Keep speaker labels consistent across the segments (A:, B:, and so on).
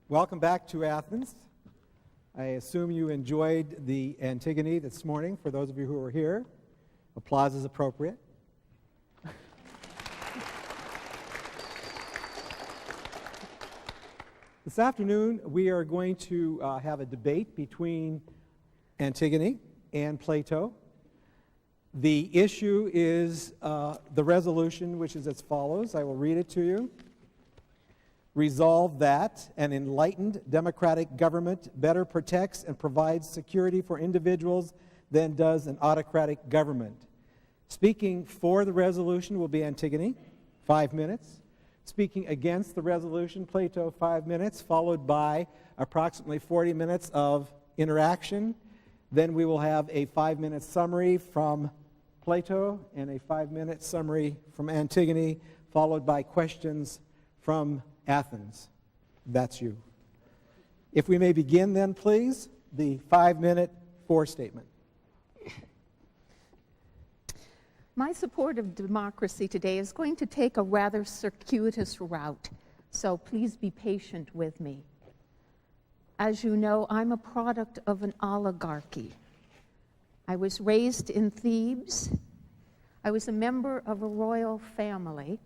A: Welcome back to Athens. I assume you enjoyed the Antigone this morning. For those of you who were here, applause is appropriate. This afternoon, we are going to have a debate between Antigone and Plato. The issue is the resolution, which is as follows. I will read it to you. Resolve that an enlightened democratic government better protects and provides security for individuals than does an autocratic government. Speaking for the resolution will be Antigone, 5 minutes. Speaking against the resolution, Plato, 5 minutes, followed by approximately 40 minutes of interaction. Then we will have a 5-minute summary from Plato and a 5-minute summary from Antigone, followed by questions from Athens. That's you. If we may begin then, please, the 5-minute statement.
B: My support of democracy today is going to take a rather circuitous route, so please be patient with me. As you know, I'm a product of an oligarchy. I was raised in Thebes. I was a member of a royal family.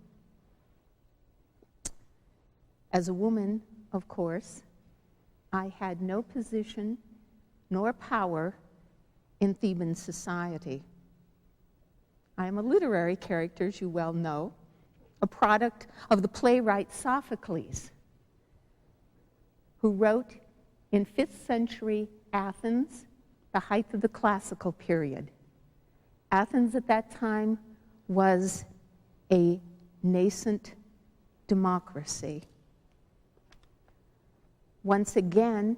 B: As a woman, of course, I had no position nor power in Theban society. I am a literary character, as you well know, a product of the playwright Sophocles, who wrote in 5th century Athens, the height of the classical period. Athens at that time was a nascent democracy. Once again,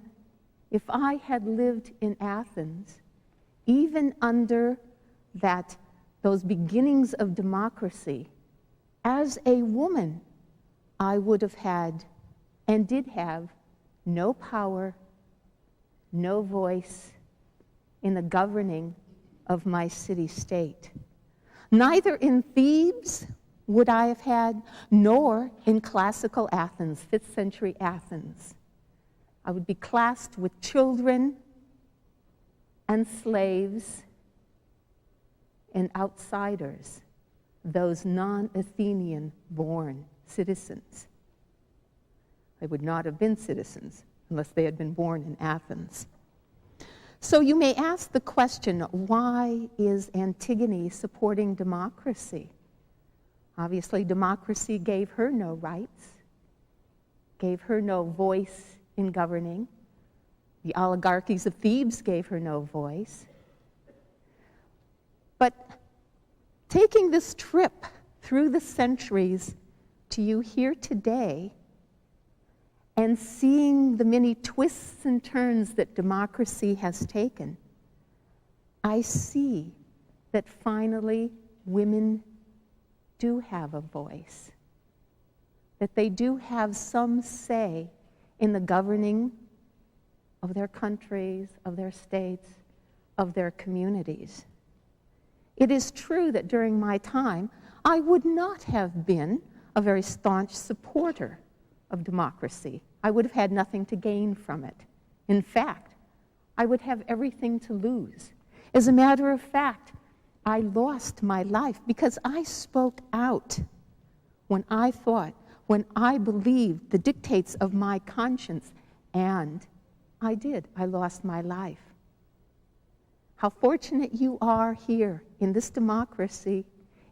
B: if I had lived in Athens, even under those beginnings of democracy, as a woman, I would have had and did have no power, no voice in the governing of my city-state. Neither in Thebes would I have had, nor in classical Athens, 5th century Athens. I would be classed with children and slaves and outsiders, those non-Athenian-born citizens. They would not have been citizens unless they had been born in Athens. So you may ask the question, why is Antigone supporting democracy? Obviously, democracy gave her no rights, gave her no voice in governing. The oligarchies of Thebes gave her no voice. But taking this trip through the centuries to you here today and seeing the many twists and turns that democracy has taken, I see that finally women do have a voice, that they do have some say in the governing of their countries, of their states, of their communities. It is true that during my time, I would not have been a very staunch supporter of democracy. I would have had nothing to gain from it. In fact, I would have everything to lose. As a matter of fact, I lost my life because I spoke out when I thought, when I believed the dictates of my conscience, and I did. I lost my life. How fortunate you are here in this democracy,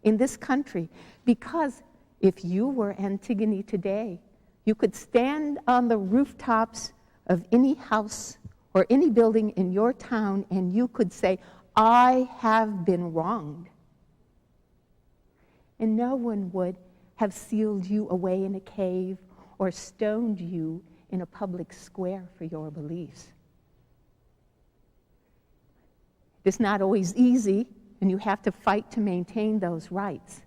B: in this country, because if you were Antigone today, you could stand on the rooftops of any house or any building in your town and you could say, I have been wronged. And no one would have sealed you away in a cave or stoned you in a public square for your beliefs. It's not always easy, and you have to fight to maintain those rights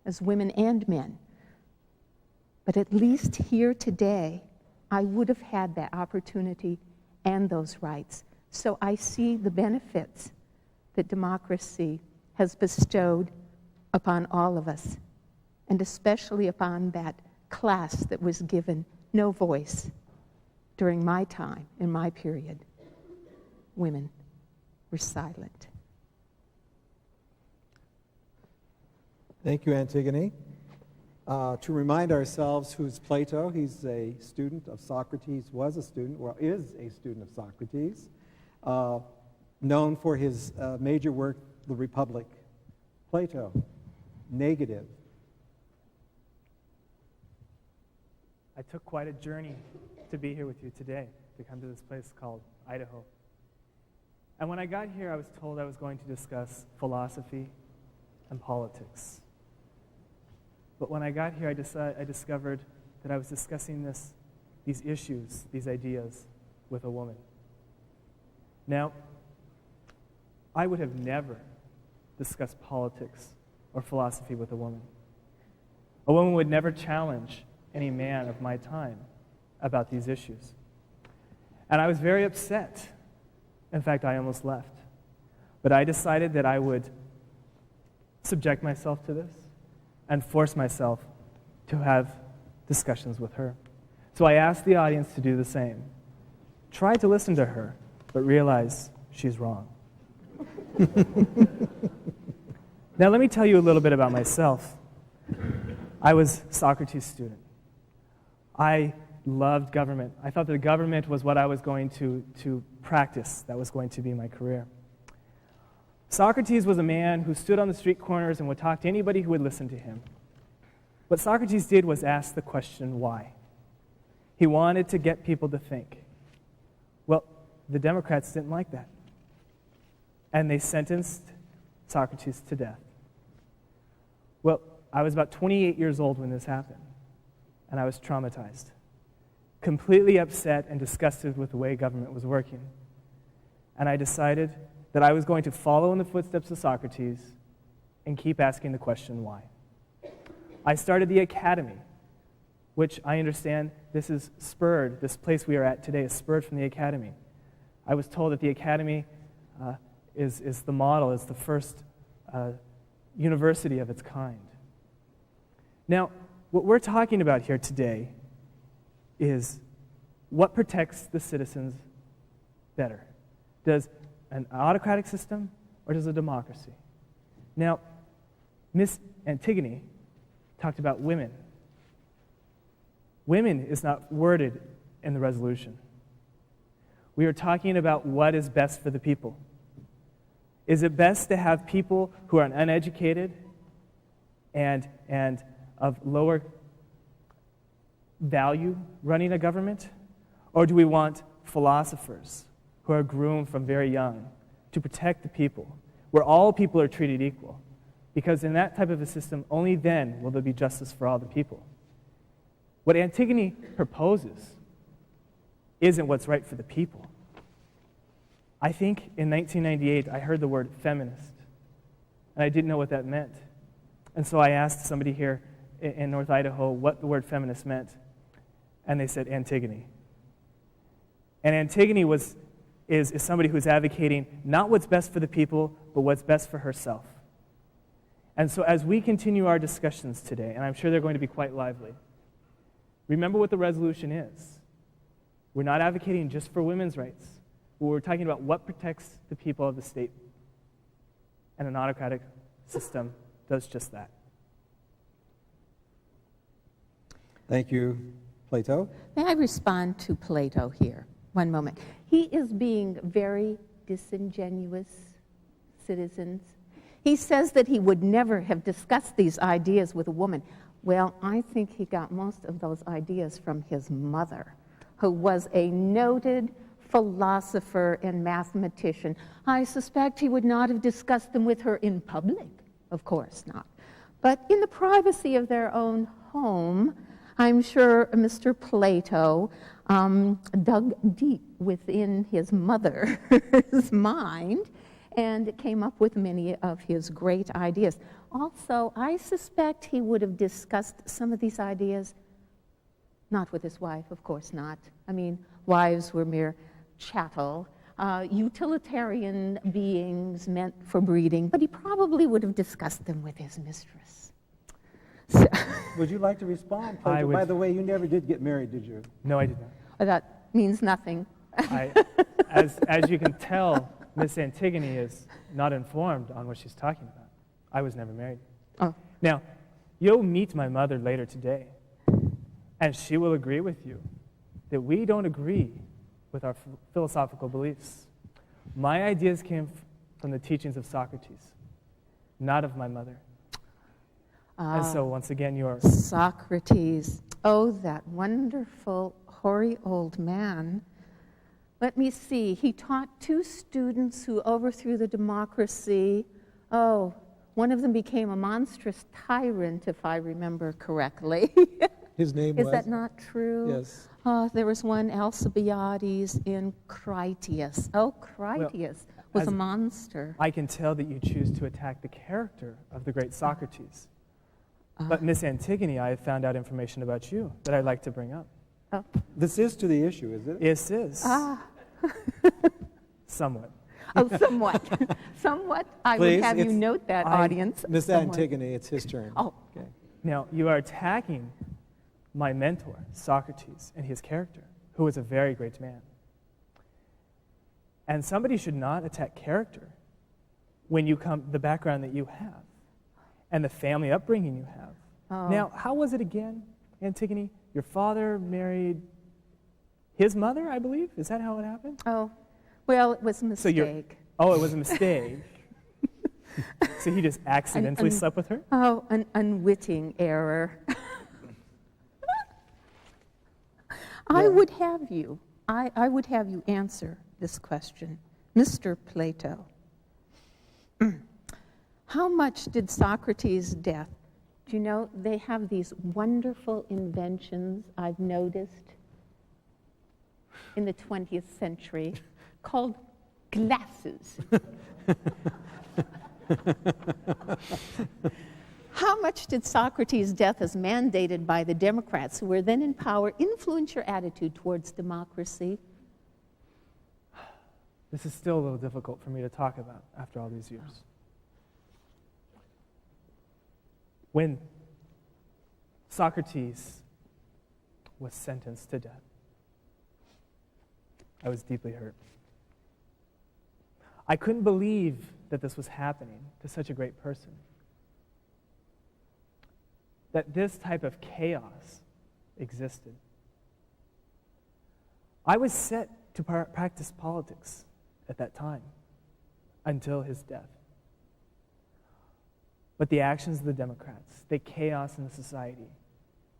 B: as women and men. But at least here today, I would have had that opportunity and those rights. So I see the benefits that democracy has bestowed upon all of us, and especially upon that class that was given no voice during my time, in my period. Women were silent.
A: Thank you, Antigone. To remind ourselves, who's Plato? He's a student of Socrates, was a student, or is a student of Socrates, known for his major work, The Republic. Plato, negative.
C: I took quite a journey to be here with you today, to come to this place called Idaho. And when I got here, I was told I was going to discuss philosophy and politics. But when I got here, I discovered that I was discussing these issues, these ideas, with a woman. Now, I would have never discussed politics or philosophy with a woman. A woman would never challenge any man of my time about these issues. And I was very upset. In fact, I almost left. But I decided that I would subject myself to this and force myself to have discussions with her. So I asked the audience to do the same. Try to listen to her, but realize she's wrong. Now let me tell you a little bit about myself. I was a Socrates student. I loved government. I thought that government was what I was going to practice. That was going to be my career. Socrates was a man who stood on the street corners and would talk to anybody who would listen to him. What Socrates did was ask the question, why? He wanted to get people to think. Well, the Democrats didn't like that. And they sentenced Socrates to death. Well, I was about 28 years old when this happened, and I was traumatized, completely upset and disgusted with the way government was working. And I decided that I was going to follow in the footsteps of Socrates and keep asking the question, why? I started the academy, which I understand this place we are at today is spurred from the academy. I was told that the academy is the model, is the first university of its kind. Now, what we're talking about here today is what protects the citizens better. Does an autocratic system or does a democracy? Now, Miss Antigone talked about women. Women is not worded in the resolution. We are talking about what is best for the people. Is it best to have people who are uneducated and of lower value running a government? Or do we want philosophers who are groomed from very young to protect the people, where all people are treated equal? Because in that type of a system, only then will there be justice for all the people. What Antigone proposes isn't what's right for the people. I think in 1998, I heard the word feminist, and I didn't know what that meant. And so I asked somebody here in North Idaho what the word feminist meant, and they said Antigone. And Antigone is somebody who's advocating not what's best for the people, but what's best for herself. And so as we continue our discussions today, and I'm sure they're going to be quite lively, remember what the resolution is. We're not advocating just for women's rights. We're talking about what protects the people of the state. And an autocratic system does just that.
A: Thank you, Plato.
B: May I respond to Plato here? One moment. He is being very disingenuous, citizens. He says that he would never have discussed these ideas with a woman. Well, I think he got most of those ideas from his mother, who was a noted philosopher and mathematician. I suspect he would not have discussed them with her in public, of course not. But in the privacy of their own home, I'm sure Mr. Plato dug deep within his mother's mind and came up with many of his great ideas. Also, I suspect he would have discussed some of these ideas not with his wife, of course not. I mean, wives were mere chattel, utilitarian beings meant for breeding, but he probably would have discussed them with his mistress. So
A: Would you like to respond,
C: I
A: Plato?
C: would.
A: By the way, you never did get married, did you?
C: No, I did not.
B: That means nothing.
C: As you can tell, Miss Antigone is not informed on what she's talking about. I was never married.
B: Oh.
C: Now, you'll meet my mother later today, and she will agree with you that we don't agree with our philosophical beliefs. My ideas came from the teachings of Socrates, not of my mother. And so, once again, you're...
B: Socrates. Oh, that wonderful, hoary old man. Let me see. He taught 2 students who overthrew the democracy. Oh, one of them became a monstrous tyrant, if I remember correctly.
A: His name was?
B: Is that not true?
A: Yes.
B: There was one, Alcibiades in Critias. Oh, Critias was a monster.
C: I can tell that you choose to attack the character of the great Socrates. But Miss Antigone, I have found out information about you that I'd like to bring up.
B: Oh.
A: This is to the issue, is it?
C: Yes, it is. Somewhat.
B: Oh, somewhat. Somewhat. I
A: Please,
B: would have you note that, audience.
A: Miss
B: Somewhat.
A: Antigone, it's his turn.
B: Oh.
A: Okay.
C: Now, you are attacking my mentor, Socrates, and his character, who was a very great man. And somebody should not attack character when you come, the background that you have, and the family upbringing you have.
B: Oh.
C: Now, how was it again, Antigone? Your father married his mother, I believe? Is that how it happened?
B: Oh, well, it was a mistake.
C: Oh, it was a mistake. So he just accidentally slept with her?
B: Oh, an unwitting error. I would have you answer this question. Mr. Plato, how much did Socrates' death, do you know, they have these wonderful inventions I've noticed in the 20th century called glasses. How much did Socrates' death, as mandated by the Democrats who were then in power, influence your attitude towards democracy?
C: This is still a little difficult for me to talk about after all these years. When Socrates was sentenced to death, I was deeply hurt. I couldn't believe that this was happening to such a great person. That this type of chaos existed. I was set to practice politics at that time until his death. But the actions of the Democrats, the chaos in the society,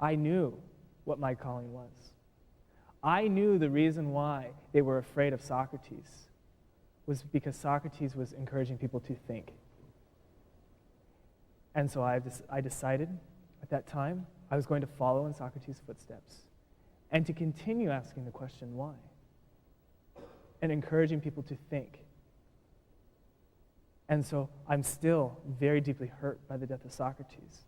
C: I knew what my calling was. I knew the reason why they were afraid of Socrates was because Socrates was encouraging people to think. And so I decided at that time I was going to follow in Socrates' footsteps and to continue asking the question why and encouraging people to think. And so I'm still very deeply hurt by the death of Socrates.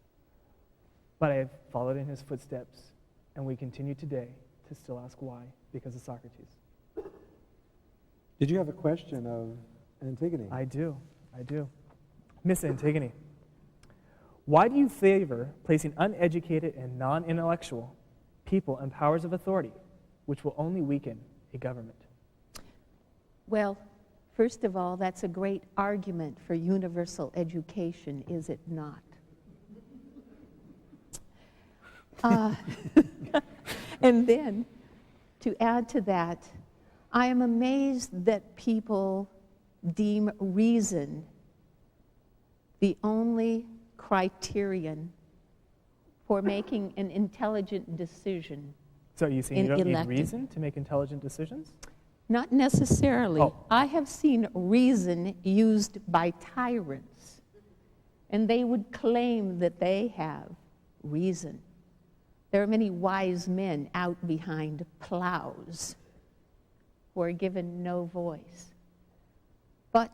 C: But I have followed in his footsteps, and we continue today to still ask why, because of Socrates.
A: Did you have a question of Antigone?
C: I do. Miss Antigone, why do you favor placing uneducated and non-intellectual people in powers of authority, which will only weaken a government?
B: Well, first of all, that's a great argument for universal education, is it not? And then, to add to that, I am amazed that people deem reason the only criterion for making an intelligent decision.
C: So are you saying you don't need reason to make intelligent decisions?
B: Not necessarily.
C: Oh.
B: I have seen reason used by tyrants, and they would claim that they have reason. There are many wise men out behind plows who are given no voice. But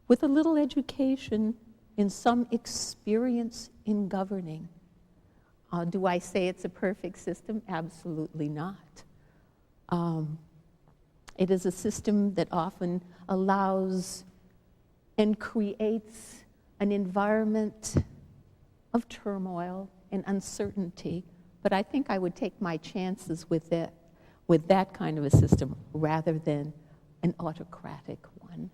B: with a little education and some experience in governing, do I say it's a perfect system? Absolutely not. It is a system that often allows and creates an environment of turmoil and uncertainty, but I think I would take my chances with that kind of a system rather than an autocratic one.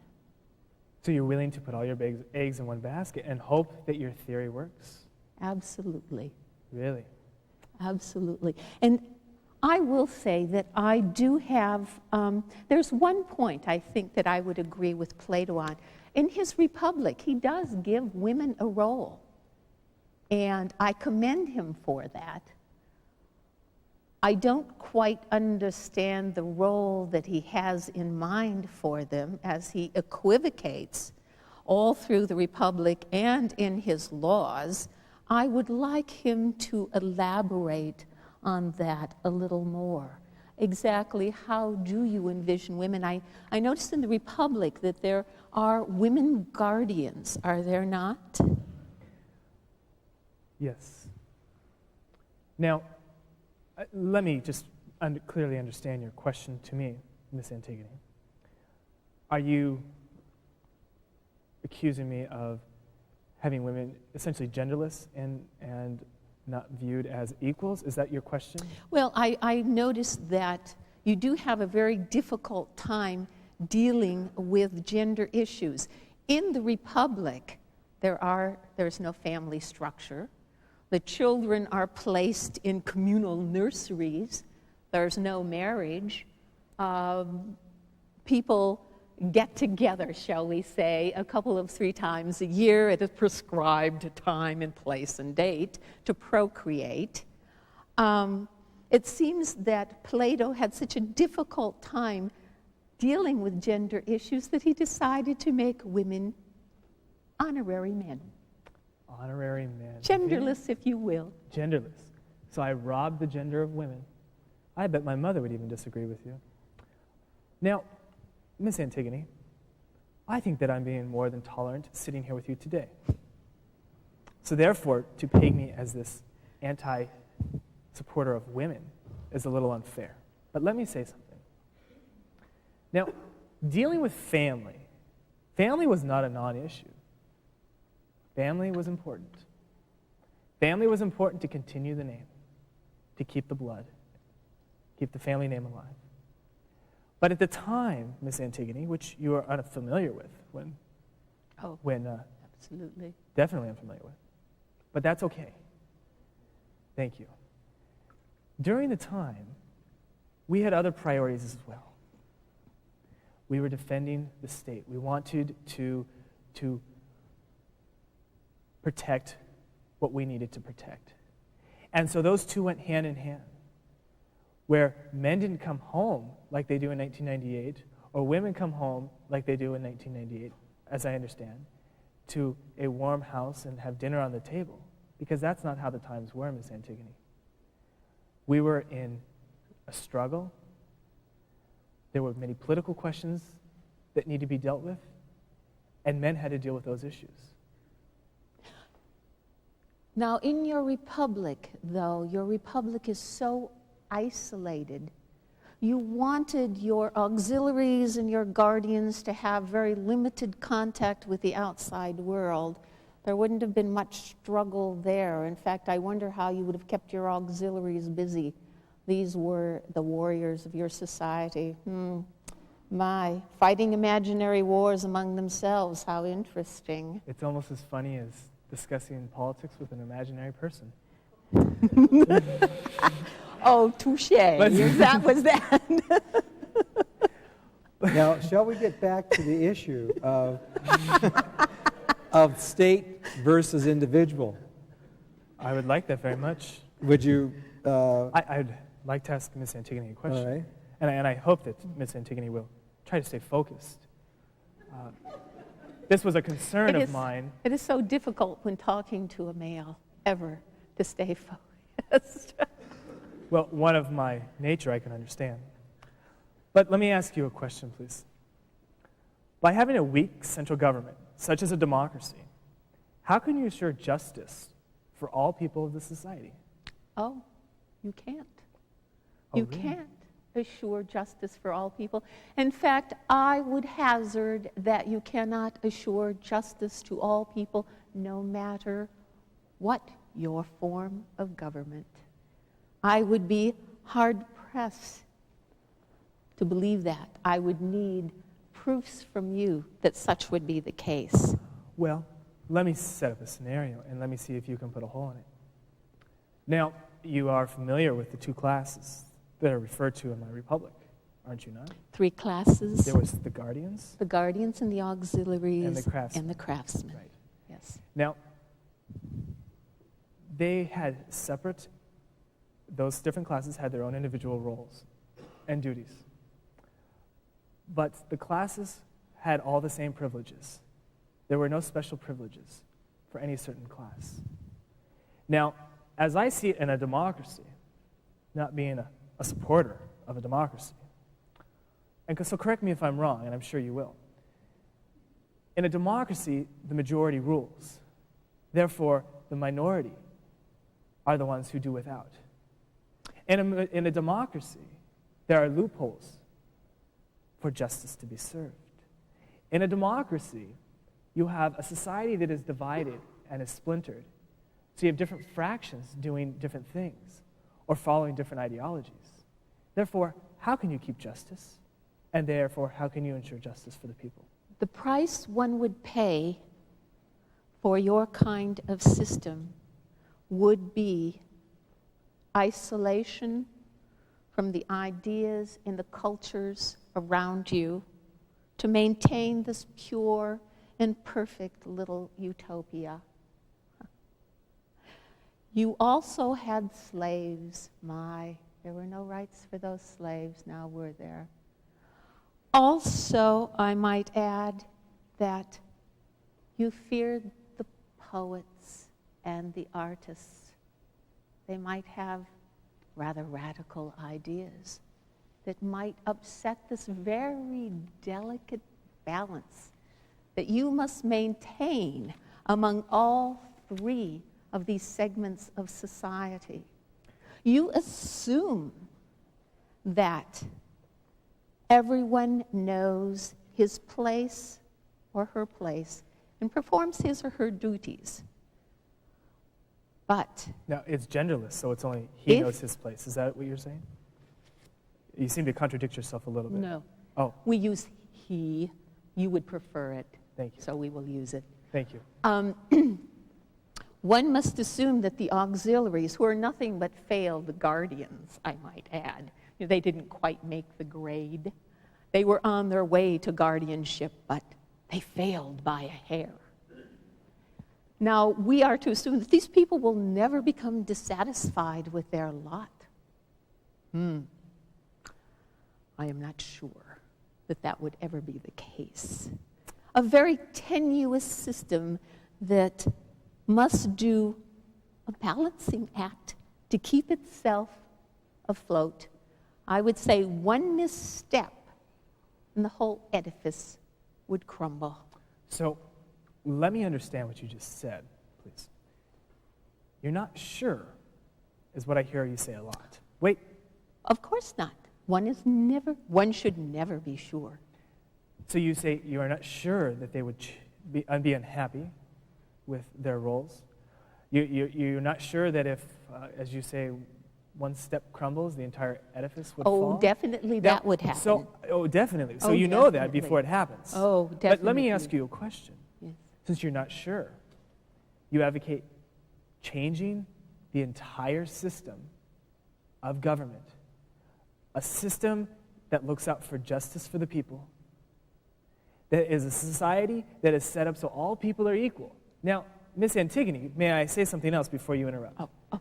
C: So you're willing to put all your eggs in one basket and hope that your theory works?
B: Absolutely.
C: Really?
B: Absolutely. And I will say that I do have, there's one point I think that I would agree with Plato on. In his Republic, he does give women a role, and I commend him for that. I don't quite understand the role that he has in mind for them as he equivocates all through the Republic and in his laws. I would like him to elaborate on that a little more. Exactly how do you envision women? I noticed in the Republic that there are women guardians, are there not?
C: Yes. Now, let me just clearly understand your question to me, Miss Antigone. Are you accusing me of having women essentially genderless and not viewed as equals? Is that your question?
B: Well, I noticed that you do have a very difficult time dealing with gender issues. In the Republic, there's no family structure. The children are placed in communal nurseries. There's no marriage. People get together, shall we say, a couple of 3 times a year at a prescribed time and place and date to procreate. It seems that Plato had such a difficult time dealing with gender issues that he decided to make women honorary men.
C: Honorary men.
B: Genderless, if you will.
C: Genderless. So I robbed the gender of women. I bet my mother would even disagree with you. Now, Miss Antigone, I think that I'm being more than tolerant sitting here with you today. So therefore, to peg me as this anti-supporter of women is a little unfair. But let me say something. Now, dealing with family was not a non-issue. Family was important. Family was important to continue the name, to keep the blood, keep the family name alive. But at the time, Miss Antigone, which you are unfamiliar with,
B: Absolutely.
C: Definitely unfamiliar with, but that's okay. Thank you. During the time, we had other priorities as well. We were defending the state. We wanted to protect what we needed to protect. And so those two went hand in hand, where men didn't come home like they do in 1998, or women come home like they do in 1998, as I understand, to a warm house and have dinner on the table, because that's not how the times were, Miss Antigone. We were in a struggle. There were many political questions that need to be dealt with, and men had to deal with those issues.
B: Now, in your Republic, though, your Republic is so isolated. You wanted your auxiliaries and your guardians to have very limited contact with the outside world. There wouldn't have been much struggle there. In fact, I wonder how you would have kept your auxiliaries busy. These were the warriors of your society. Fighting imaginary wars among themselves. How interesting.
C: It's almost as funny as discussing politics with an imaginary person.
B: Oh, touché. That was that.
A: Now, shall we get back to the issue of state versus individual?
C: I would like that very much.
A: Would you?
C: I'd like to ask Miss Antigone a question.
A: All right.
C: And I hope that Miss Antigone will try to stay focused. This was a concern of mine.
B: It is so difficult when talking to a male, ever, to stay focused.
C: Well, one of my nature I can understand. But let me ask you a question, please. By having a weak central government, such as a democracy, how can you assure justice for all people of the society?
B: Oh, you can't.
C: Oh,
B: you
C: really?
B: can't assure justice for all people. In fact, I would hazard that you cannot assure justice to all people no matter what your form of government. I would be hard-pressed to believe that. I would need proofs from you that such would be the case.
C: Well, let me set up a scenario, and let me see if you can put a hole in it. Now, you are familiar with the two classes that are referred to in my republic, aren't you not?
B: 3 classes.
C: There was the guardians.
B: The guardians and the auxiliaries.
C: And the craftsmen.
B: Right. Yes.
C: Now, they had separate, those different classes had their own individual roles and duties. But the classes had all the same privileges. There were no special privileges for any certain class. Now, as I see it in a democracy, not being a supporter of a democracy, and so correct me if I'm wrong, and I'm sure you will. In a democracy, the majority rules. Therefore, the minority are the ones who do without. In a democracy, there are loopholes for justice to be served. In a democracy, you have a society that is divided and is splintered. So you have different fractions doing different things or following different ideologies. Therefore, how can you keep justice? And therefore, how can you ensure justice for the people?
B: The price one would pay for your kind of system would be isolation from the ideas and the cultures around you to maintain this pure and perfect little utopia. You also had slaves. There were no rights for those slaves, now were there? Also, I might add that you feared the poets and the artists. They might have rather radical ideas that might upset this very delicate balance that you must maintain among all 3 of these segments of society. You assume that everyone knows his place or her place and performs his or her duties. But
C: now, it's genderless, so it's only he knows his place. Is that what you're saying? You seem to contradict yourself a little bit.
B: No.
C: Oh.
B: We use he. You would prefer it.
C: Thank you.
B: So we will use it.
C: Thank you.
B: One must assume that the auxiliaries, who are nothing but failed guardians, I might add, they didn't quite make the grade. They were on their way to guardianship, but they failed by a hair. Now, we are to assume that these people will never become dissatisfied with their lot. I am not sure that would ever be the case. A very tenuous system that must do a balancing act to keep itself afloat. I would say one misstep and the whole edifice would crumble.
C: So let me understand what you just said, please. You're not sure, is what I hear you say a lot. Wait.
B: Of course not. One should never be sure.
C: So you say you are not sure that they would be unhappy with their roles? You're not sure that if, as you say, one step crumbles, the entire edifice would fall?
B: Oh, definitely that would happen.
C: Definitely. So
B: Oh,
C: you know that
B: definitely.
C: before it happens.
B: Oh, definitely.
C: But let me ask you a question.
B: Yes.
C: Since you're not sure, you advocate changing the entire system of government, a system that looks out for justice for the people, that is a society that is set up so all people are equal. Now, Miss Antigone, may I say something else before you interrupt?
B: Oh.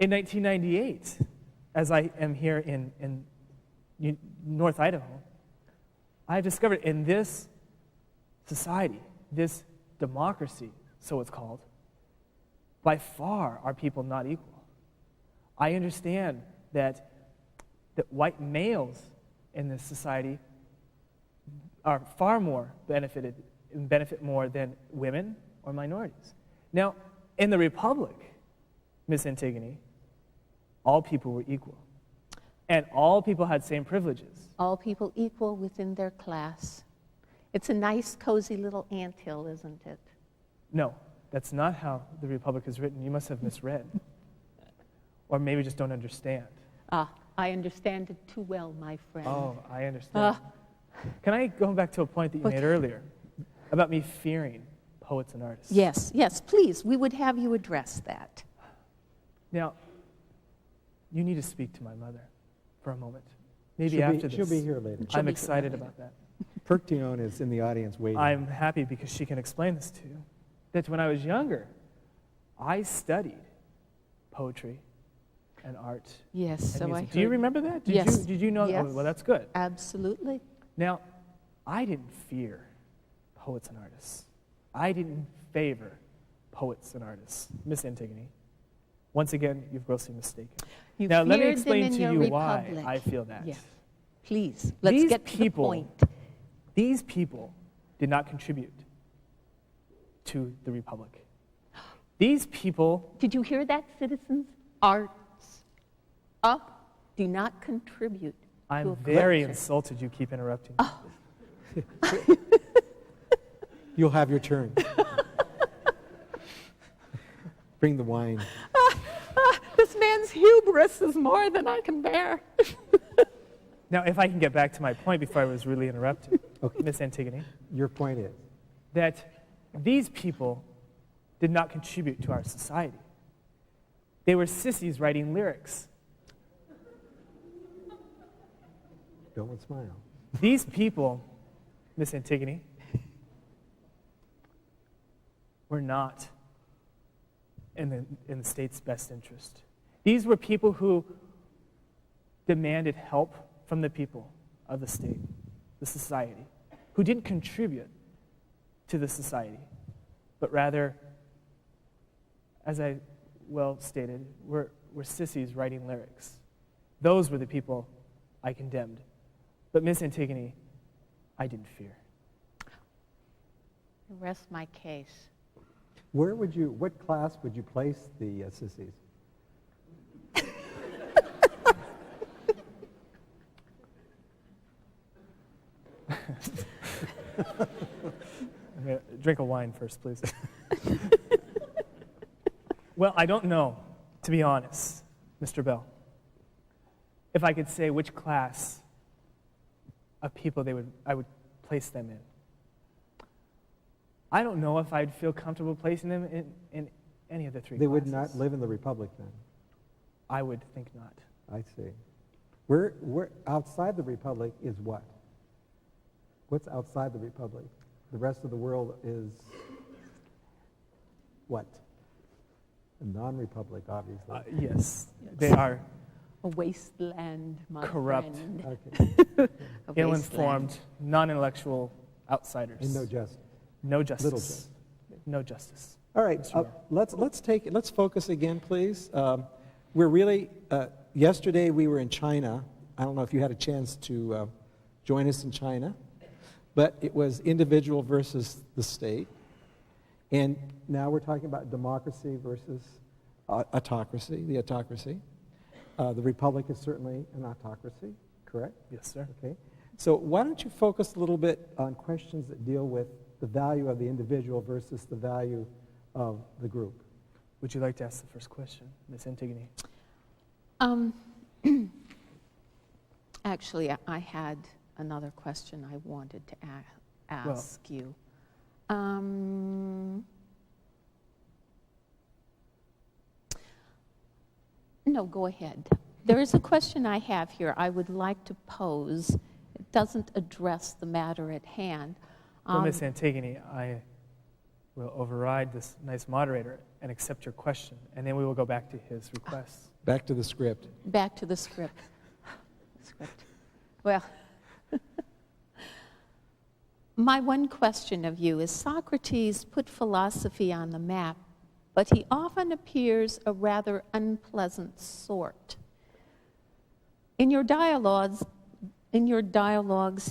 C: In 1998, as I am here in North Idaho, I have discovered in this society, this democracy, so it's called, by far are people not equal. I understand that white males in this society are far more benefit more than women or minorities. Now, in the Republic, Miss Antigone, all people were equal. And all people had same privileges.
B: All people equal within their class. It's a nice, cozy little anthill, isn't it?
C: No, That's not how the Republic is written. You must have misread. Or maybe just don't understand.
B: I understand it too well, my friend.
C: Oh, I understand. Can I go back to a point that you made earlier about me fearing poets and artists?
B: Yes, yes, please. We would have you address that.
C: Now, you need to speak to my mother for a moment. Maybe after this.
A: She'll be here later.
C: I'm excited about that.
A: Perktion is in the audience waiting.
C: I'm happy because she can explain this to you. That when I was younger, I studied poetry and art.
B: Yes,
C: and
B: so
C: music.
B: I heard.
C: Do you remember that?
B: Yes.
C: Did you know?
B: Yes.
C: Oh, well, that's good.
B: Absolutely.
C: Now, I didn't fear poets and artists. I didn't favor poets and artists. Miss Antigone, once again, you've grossly mistaken.
B: You
C: now, let me
B: feared them
C: explain
B: in
C: to
B: your
C: you
B: republic.
C: why I feel that.
B: Yeah. Please, let's
C: These
B: get to the
C: people-
B: point.
C: These people did not contribute to the Republic. These people,
B: Did you hear that, citizens? Arts do not contribute to
C: I'm
B: a
C: very
B: culture.
C: insulted you keep interrupting.
A: You'll have your turn. Bring the wine.
B: This man's hubris is more than I can bear.
C: Now, if I can get back to my point before I was really interrupted,
A: Okay.
C: Miss Antigone,
A: Your point is?
C: that these people did not contribute to our society. They were sissies writing lyrics.
A: Don't smile.
C: These people, Miss Antigone, were not in the state's best interest. These were people who demanded help from the people of the state, the society, who didn't contribute to the society, but rather, as I well stated, were sissies writing lyrics. Those were the people I condemned. But Miss Antigone, I didn't fear.
B: I rest my case.
A: What class would you place the sissies?
C: I'm gonna drink a wine first, please. Well, I don't know, to be honest, Mr. Bell, if I could say which class of people I would place them in. I don't know if I'd feel comfortable placing them in any of the three
A: They
C: classes.
A: would not live in the Republic then.
C: I would think not.
A: I see. We're outside the Republic is what? What's outside the Republic? The rest of the world is what? A non-Republic, obviously.
C: Yes, they are
B: A wasteland, my
C: Corrupt.
B: friend.
A: Okay.
B: A
C: ill-informed,
B: wasteland.
C: non-intellectual outsiders.
A: And no justice.
C: No justice.
A: Little justice.
C: No justice.
A: All right,
C: Mr. Mayor.
A: let's focus again, please. We're really, yesterday we were in China. I don't know if you had a chance to join us in China, but it was individual versus the state. And now we're talking about democracy versus autocracy, the autocracy. The Republic is certainly an autocracy, correct?
C: Yes, sir.
A: Okay. So why don't you focus a little bit on questions that deal with the value of the individual versus the value of the group?
C: Would you like to ask the first question, Ms. Antigone?
B: Actually, I had another question I wanted to ask you. No, go ahead. There is a question I have here I would like to pose. It doesn't address the matter at hand.
C: Well, Ms. Antigone, I will override this nice moderator and accept your question, and then we will go back to his request.
A: Back to the script.
B: Back to the script. Well, my one question of you is Socrates put philosophy on the map, but he often appears a rather unpleasant sort. In your dialogues,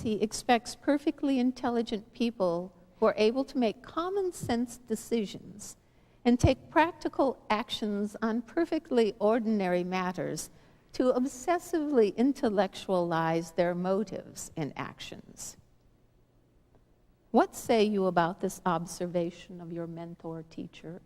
B: he expects perfectly intelligent people who are able to make common sense decisions and take practical actions on perfectly ordinary matters to obsessively intellectualize their motives and actions. What say you about this observation of your mentor teacher?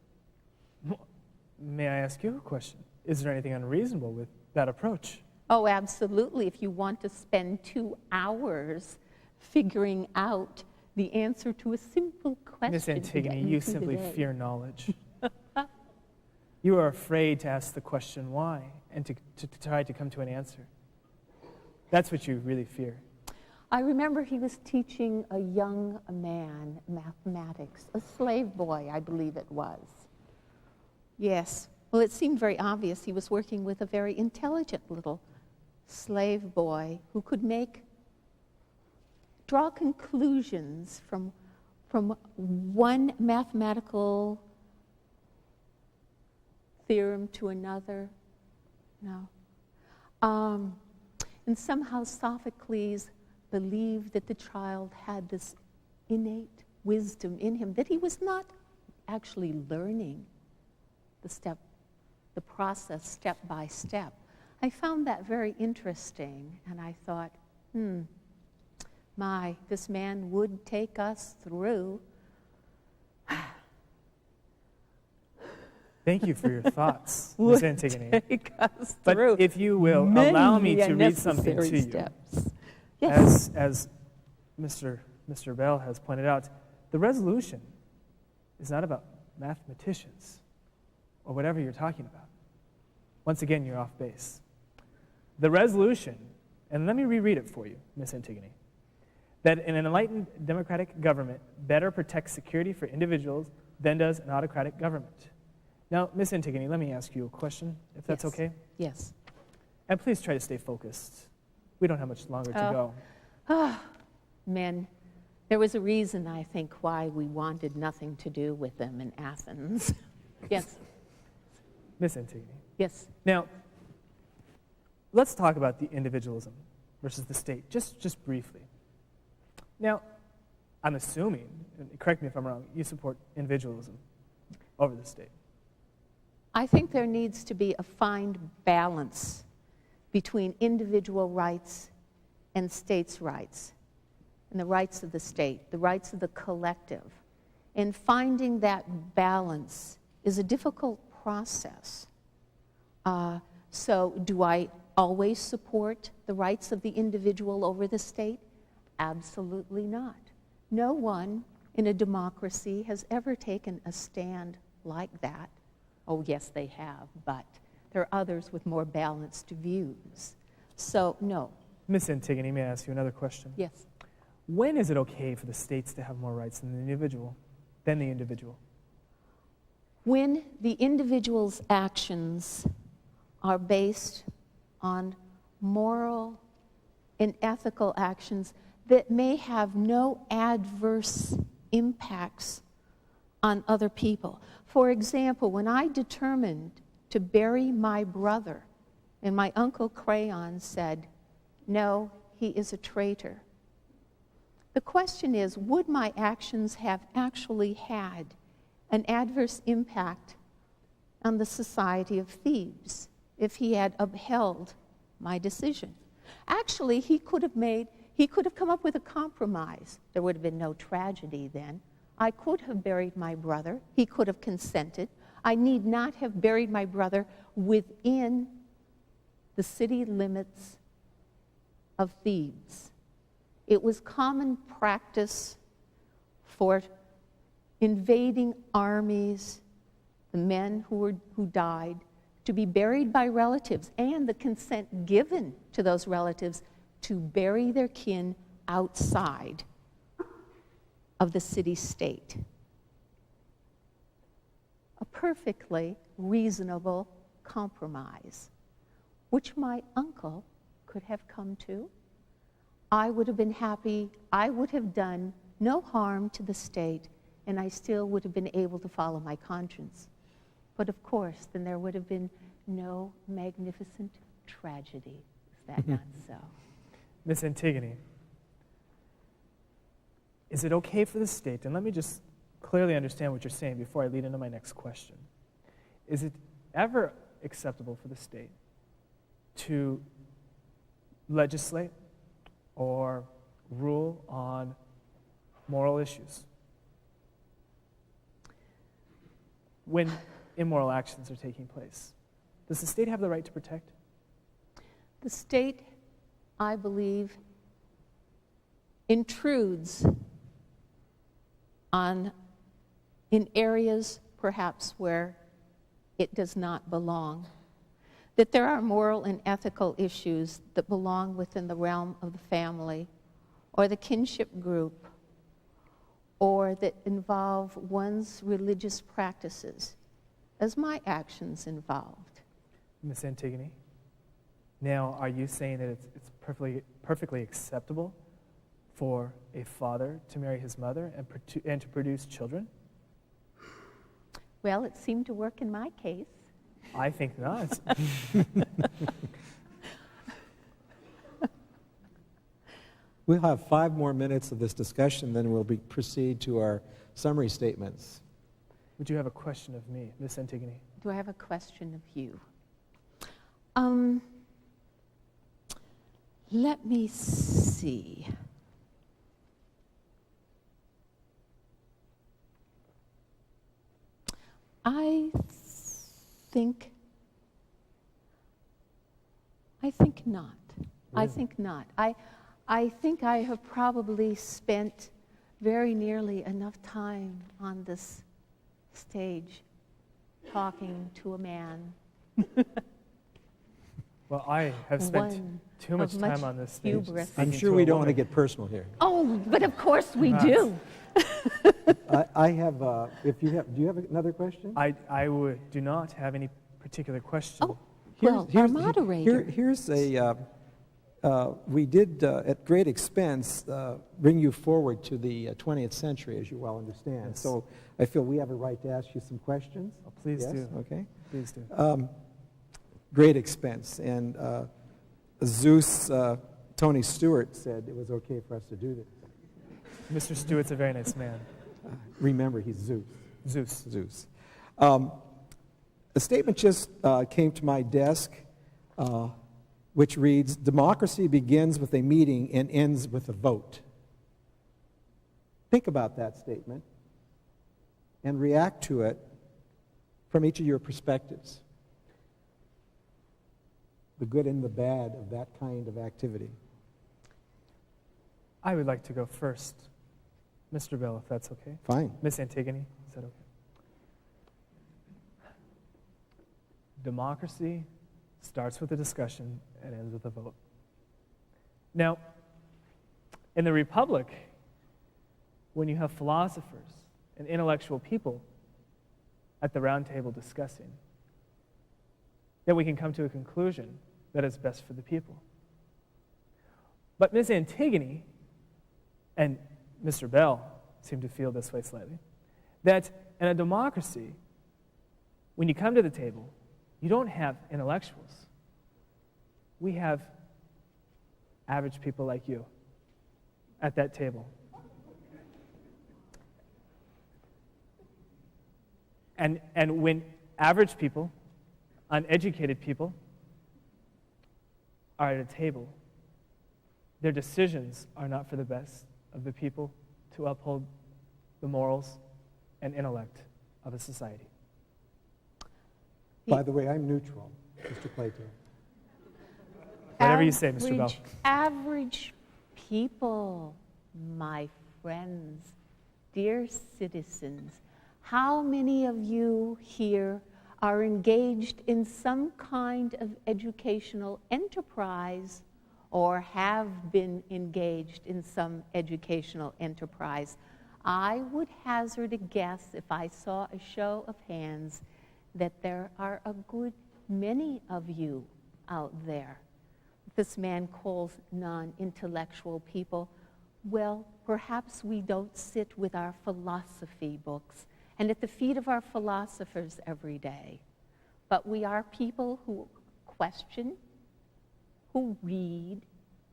C: May I ask you a question? Is there anything unreasonable with that approach?
B: Oh, absolutely. If you want to spend 2 hours figuring out the answer to a simple question.
C: Miss
B: to
C: Antigone,
B: get
C: you
B: through the
C: simply
B: day.
C: fear knowledge. You are afraid to ask the question why and to try to come to an answer. That's what you really fear.
B: I remember he was teaching a young man mathematics, a slave boy, I believe it was. Yes. Well, it seemed very obvious he was working with a very intelligent little slave boy who could draw conclusions from one mathematical theorem to another. No. And somehow Sophocles believed that the child had this innate wisdom in him, that he was not actually learning the process step by step. I found that very interesting, and I thought, this man would take us through.
C: Thank you for your thoughts, Miss Antigone.
B: Take us
C: But
B: through
C: if you will,
B: many
C: allow me to read something to
B: unnecessary
C: you.
B: steps. Yes.
C: As Mr. Bell has pointed out, the resolution is not about mathematicians or whatever you're talking about. Once again, you're off base. The resolution, and let me reread it for you, Miss Antigone, that an enlightened democratic government better protects security for individuals than does an autocratic government. Now, Miss Antigone, let me ask you a question, if that's
B: Yes.
C: okay.
B: Yes.
C: And please try to stay focused. We don't have much longer to go.
B: Men, there was a reason, I think, why we wanted nothing to do with them in Athens. Yes.
C: Miss Antigone.
B: Yes.
C: Now, let's talk about the individualism versus the state, just briefly. Now, I'm assuming, and correct me if I'm wrong, you support individualism over the state.
B: I think there needs to be a fine balance between individual rights and states' rights, and the rights of the state, the rights of the collective. And finding that balance is a difficult process. So do I always support the rights of the individual over the state? Absolutely not. No one in a democracy has ever taken a stand like that. Oh, yes, they have, but there are others with more balanced views. So, no.
C: Miss Antigone, may I ask you another question?
B: Yes.
C: When is it okay for the states to have more rights than the individual?
B: When the individual's actions are based on moral and ethical actions that may have no adverse impacts on other people. For example, when I determined to bury my brother, and my Uncle Crayon said, "No, he is a traitor." The question is, would my actions have actually had an adverse impact on the society of Thebes if he had upheld my decision? Actually, he could have come up with a compromise. There would have been no tragedy then. I could have buried my brother. He could have consented. I need not have buried my brother within the city limits of Thebes. It was common practice for invading armies, the men who died, to be buried by relatives, and the consent given to those relatives to bury their kin outside of the city-state. A perfectly reasonable compromise, which my uncle could have come to. I would have been happy. I would have done no harm to the state, and I still would have been able to follow my conscience. But of course, then there would have been no magnificent tragedy. Is that not so?
C: Miss Antigone, is it okay for the state, and let me just clearly understand what you're saying before I lead into my next question. Is it ever acceptable for the state to legislate or rule on moral issues. When immoral actions are taking place, does the state have the right to protect?
B: The state, I believe, intrudes in areas perhaps where it does not belong. That there are moral and ethical issues that belong within the realm of the family or the kinship group, or that involve one's religious practices, as my actions involved.
C: Ms. Antigone, now are you saying that it's perfectly acceptable for a father to marry his mother and to produce children?
B: Well, it seemed to work in my case.
C: I think not.
A: We'll have 5 more minutes of this discussion, then we'll proceed to our summary statements.
C: Would you have a question of me, Miss Antigone?
B: Do I have a question of you? Let me see. I think not.
A: Really?
B: I think not. I think I have probably spent very nearly enough time on this stage talking to a man.
C: Well, I have spent
B: One
C: too much
B: of
C: time on this stage.
B: hubris.
A: I'm
C: speaking
A: sure
C: to
A: we
C: a
A: don't want to
C: woman.
A: get personal here.
B: Oh, but of course we
C: Nice.
B: do.
A: I have, do you have another question?
C: I do not have any particular question.
B: Oh, well, our moderator.
A: Here's a, we did at great expense bring you forward to the 20th century, as you well understand.
C: Yes.
A: So I feel we have a right to ask you some questions.
C: Oh, please
A: Yes?
C: do.
A: Okay.
C: Please do.
A: Great expense. And Zeus, Tony Stewart said it was okay for us to do this.
C: Mr. Stewart's a very nice man.
A: Remember, he's Zeus.
C: Zeus.
A: A statement just came to my desk, which reads, "Democracy begins with a meeting and ends with a vote." Think about that statement and react to it from each of your perspectives, the good and the bad of that kind of activity.
C: I would like to go first. Mr. Bell, if that's okay.
A: Fine.
C: Miss Antigone, is that okay? Democracy starts with a discussion and ends with a vote. Now, in the Republic, when you have philosophers and intellectual people at the round table discussing, then we can come to a conclusion that is best for the people. But Miss Antigone and Mr. Bell seem to feel this way slightly, that in a democracy, when you come to the table, you don't have intellectuals. We have average people like you at that table. And when average people, uneducated people, are at a table, their decisions are not for the best of the people to uphold the morals and intellect of a society.
A: By the way, I'm neutral, Mr. Plato.
C: Whatever you say, Mr. Bell.
B: Average people, my friends, dear citizens, how many of you here are engaged in some kind of educational enterprise or have been engaged in some educational enterprise? I would hazard a guess, if I saw a show of hands, that there are a good many of you out there. This man calls non-intellectual people. Well, perhaps we don't sit with our philosophy books and at the feet of our philosophers every day, but we are people who question, who read,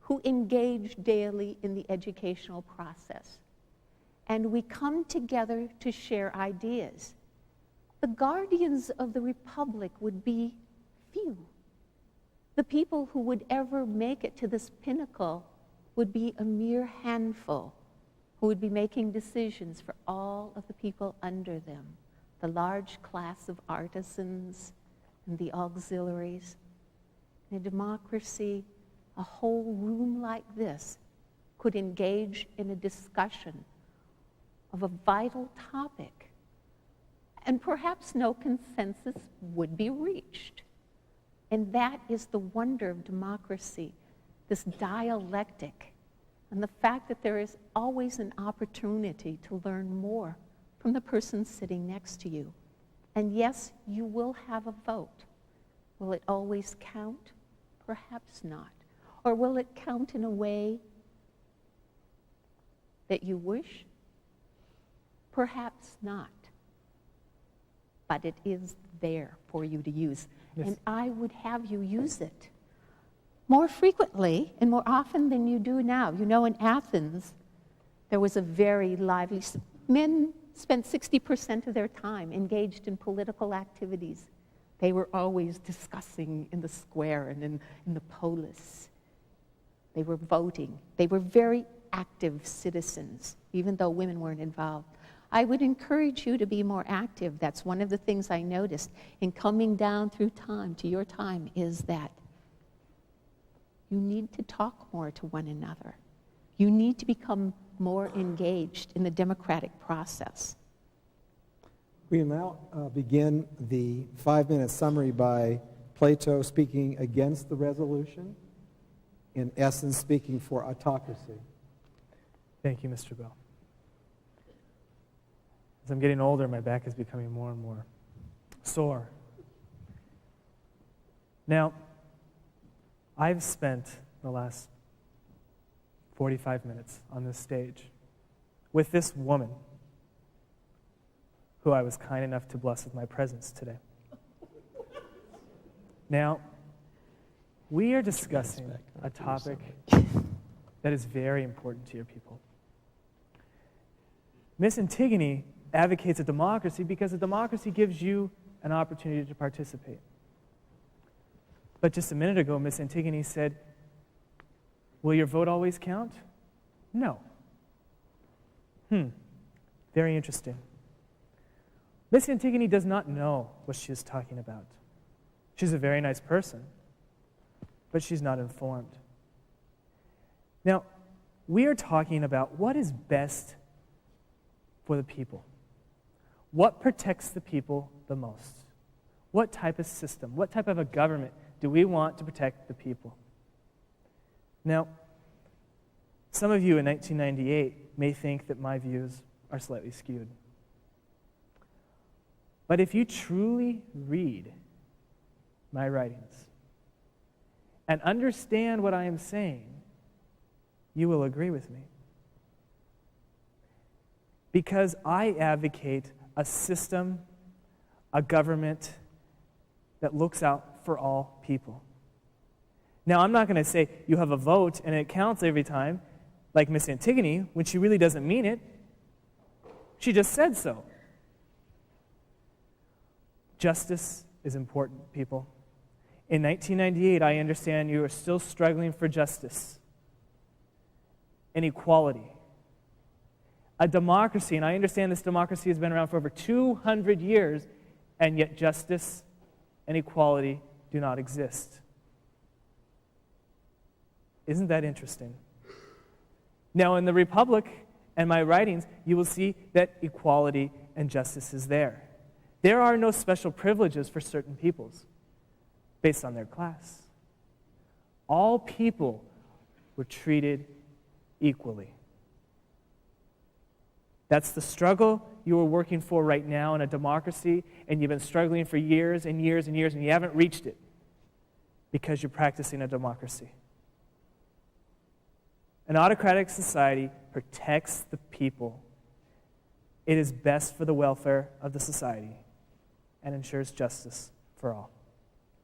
B: who engage daily in the educational process. And we come together to share ideas. The guardians of the Republic would be few. The people who would ever make it to this pinnacle would be a mere handful. who would be making decisions for all of the people under them, the large class of artisans and the auxiliaries. In a democracy, a whole room like this could engage in a discussion of a vital topic, and perhaps no consensus would be reached. And that is the wonder of democracy, this dialectic, and the fact that there is always an opportunity to learn more from the person sitting next to you. And yes, you will have a vote. Will it always count? Perhaps not. Or will it count in a way that you wish? Perhaps not. But it is there for you to use.
C: Yes.
B: And I would have you use it more frequently and more often than you do now. You know, in Athens, there was a very lively, men spent 60% of their time engaged in political activities. They were always discussing in the square and in the polis. They were voting. They were very active citizens, even though women weren't involved. I would encourage you to be more active. That's one of the things I noticed in coming down through time to your time, is that you need to talk more to one another. You need to become more engaged in the democratic process.
A: We will now begin the 5-minute summary by Plato speaking against the resolution, in essence speaking for autocracy.
C: Thank you, Mr. Bell. As I'm getting older, my back is becoming more and more sore. Now, I've spent the last 45 minutes on this stage with this woman who I was kind enough to bless with my presence today. Now, we are discussing a topic that is very important to your people. Miss Antigone advocates a democracy because a democracy gives you an opportunity to participate. But just a minute ago, Miss Antigone said, will your vote always count? No. Very interesting. Miss Antigone does not know what she is talking about. She's a very nice person, but she's not informed. Now, we are talking about what is best for the people. What protects the people the most? What type of system, what type of a government do we want to protect the people? Now, some of you in 1998 may think that my views are slightly skewed. But if you truly read my writings and understand what I am saying, you will agree with me. Because I advocate a system, a government that looks out for all people. Now, I'm not going to say you have a vote and it counts every time, like Miss Antigone, when she really doesn't mean it. She just said so. Justice is important, people. In 1998, I understand you are still struggling for justice and equality. A democracy, and I understand this democracy has been around for over 200 years, and yet justice and equality do not exist. Isn't that interesting? Now, in the Republic and my writings, you will see that equality and justice is there. There are no special privileges for certain peoples based on their class. All people were treated equally. That's the struggle you are working for right now in a democracy, and you've been struggling for years and years and years, and you haven't reached it because you're practicing a democracy. An autocratic society protects the people. It is best for the welfare of the society and ensures justice for all.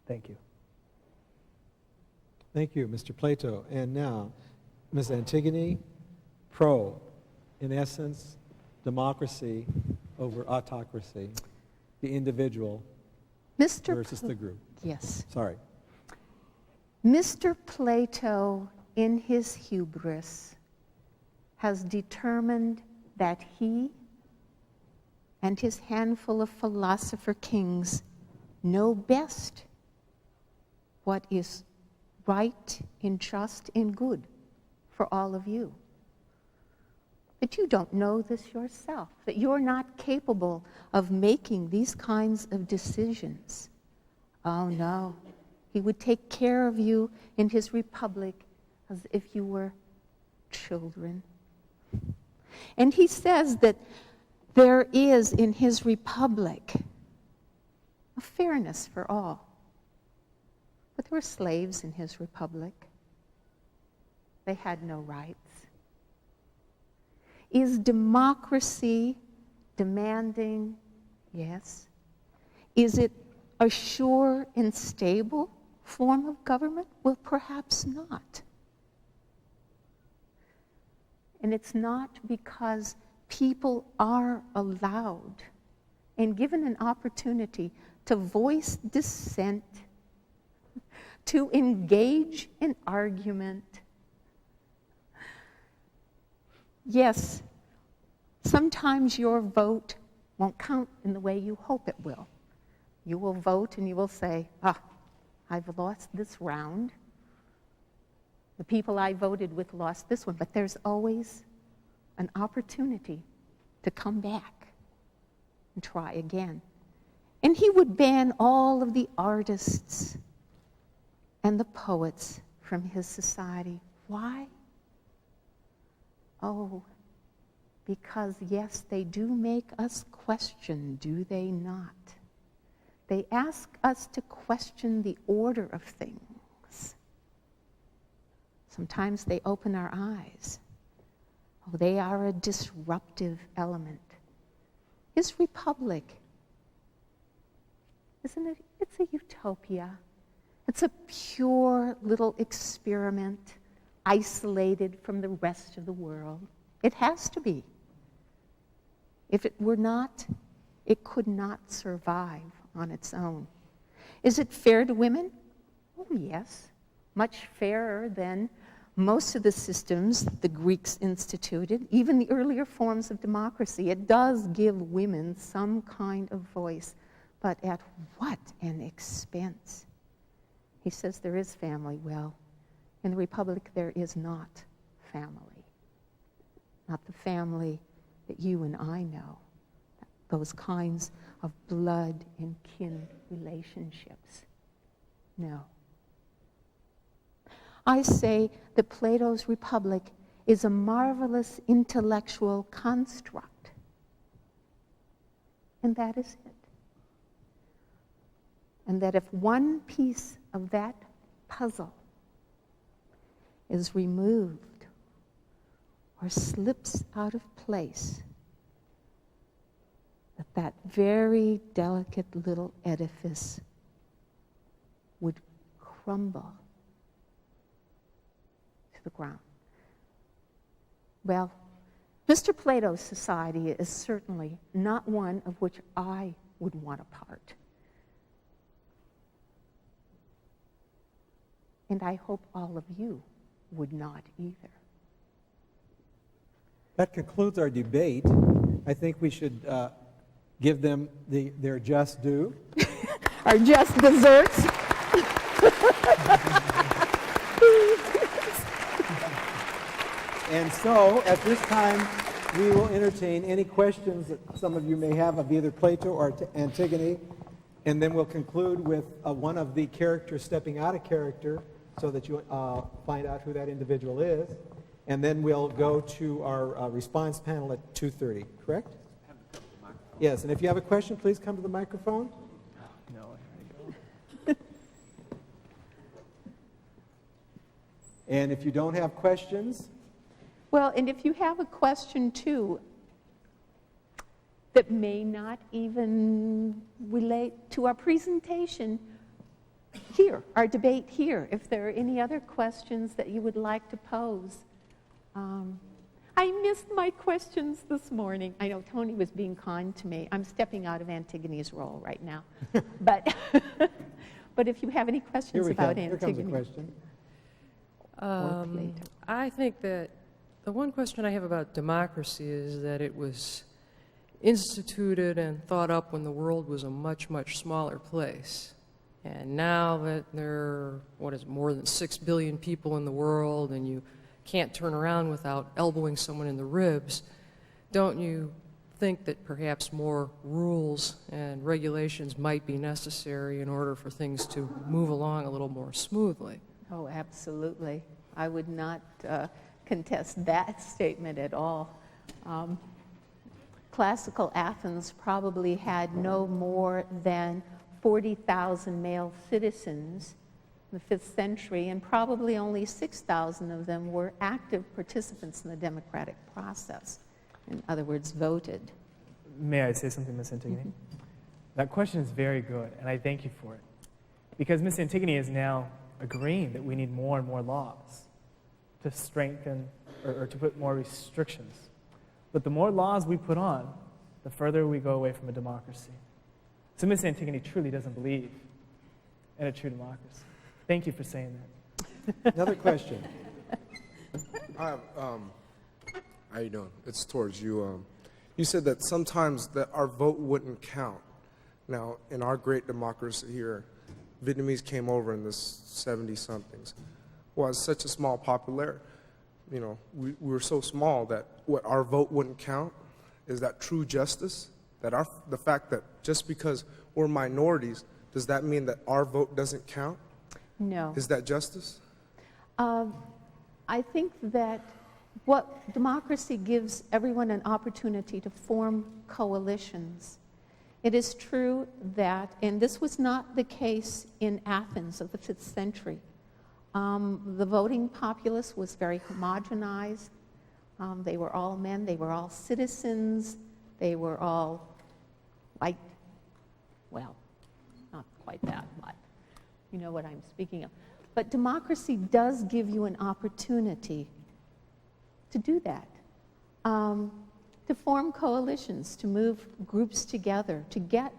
C: Thank you.
A: Thank you, Mr. Plato. And now, Ms. Antigone, pro, in essence, democracy over autocracy, the individual versus the group.
B: Yes.
A: Sorry.
B: Mr. Plato, in his hubris, has determined that he and his handful of philosopher kings know best what is right and just and good for all of you. That you don't know this yourself, that you're not capable of making these kinds of decisions. Oh no, he would take care of you in his republic as if you were children. And he says that there is in his republic a fairness for all. But there were slaves in his republic. They had no rights. Is democracy demanding? Yes. Is it a sure and stable form of government? Well, perhaps not. And it's not because people are allowed and given an opportunity to voice dissent, to engage in argument. Yes, sometimes your vote won't count in the way you hope it will. You will vote and you will say, I've lost this round. The people I voted with lost this one, but there's always an opportunity to come back and try again. And he would ban all of the artists and the poets from his society. Why? Oh, because yes, they do make us question, do they not? They ask us to question the order of things. Sometimes they open our eyes. Oh, they are a disruptive element. His republic, isn't it? It's a utopia. It's a pure little experiment, isolated from the rest of the world. It has to be. If it were not, it could not survive on its own. Is it fair to women? Oh, yes. Much fairer than most of the systems the Greeks instituted, even the earlier forms of democracy. It does give women some kind of voice, but at what an expense. He says there is family. Well, in the Republic there is not family. Not the family that you and I know. Those kinds of blood and kin relationships. No. I say that Plato's Republic is a marvelous intellectual construct. And that is it. And that if one piece of that puzzle is removed or slips out of place, that very delicate little edifice would crumble to the ground. Well, Mr. Plato's society is certainly not one of which I would want a part. And I hope all of you would not either.
A: That concludes our debate. I think we should give them their just due.
B: Our just desserts.
A: And so, at this time, we will entertain any questions that some of you may have of either Plato or Antigone, and then we'll conclude with one of the characters stepping out of character so that you find out who that individual is. And then we'll go to our response panel at 2:30, correct? Yes, and if you have a question, please come to the microphone.
C: No, here
A: And if you don't have questions,
B: Well, and if you have a question too that may not even relate to our presentation here, our debate here, if there are any other questions that you would like to pose. I missed my questions this morning. I know Tony was being kind to me. I'm stepping out of Antigone's role right now. But but if you have any questions about Antigone.
A: Here comes a question.
D: I think that The one question I have about democracy is that it was instituted and thought up when the world was a much, much smaller place. And now that there are, more than 6 billion people in the world, and you can't turn around without elbowing someone in the ribs, don't you think that perhaps more rules and regulations might be necessary in order for things to move along a little more smoothly?
B: Oh, absolutely. I would not contest that statement at all. Classical Athens probably had no more than 40,000 male citizens in the 5th century, and probably only 6,000 of them were active participants in the democratic process. In other words, voted.
C: May I say something, Ms. Antigone? That question is very good, and I thank you for it. Because Ms. Antigone is now agreeing that we need more and more laws to strengthen or to put more restrictions. But the more laws we put on, the further we go away from a democracy. So Ms. Antigone truly doesn't believe in a true democracy. Thank you for saying that.
A: Another question.
E: How you doing? It's towards you. You said that sometimes that our vote wouldn't count. Now, in our great democracy here, Vietnamese came over in the 70-somethings. Well, it's such a small popularity. You know, we were so small that what our vote wouldn't count. Is that true justice? That the fact that just because we're minorities, does that mean that our vote doesn't count?
B: No.
E: Is that justice?
B: I think that what democracy gives everyone an opportunity to form coalitions. It is true that, and this was not the case in Athens of the 5th century, the voting populace was very homogenized. They were all men, they were all citizens, they were all white, well, not quite that, but you know what I'm speaking of. But democracy does give you an opportunity to do that, to form coalitions, to move groups together, to get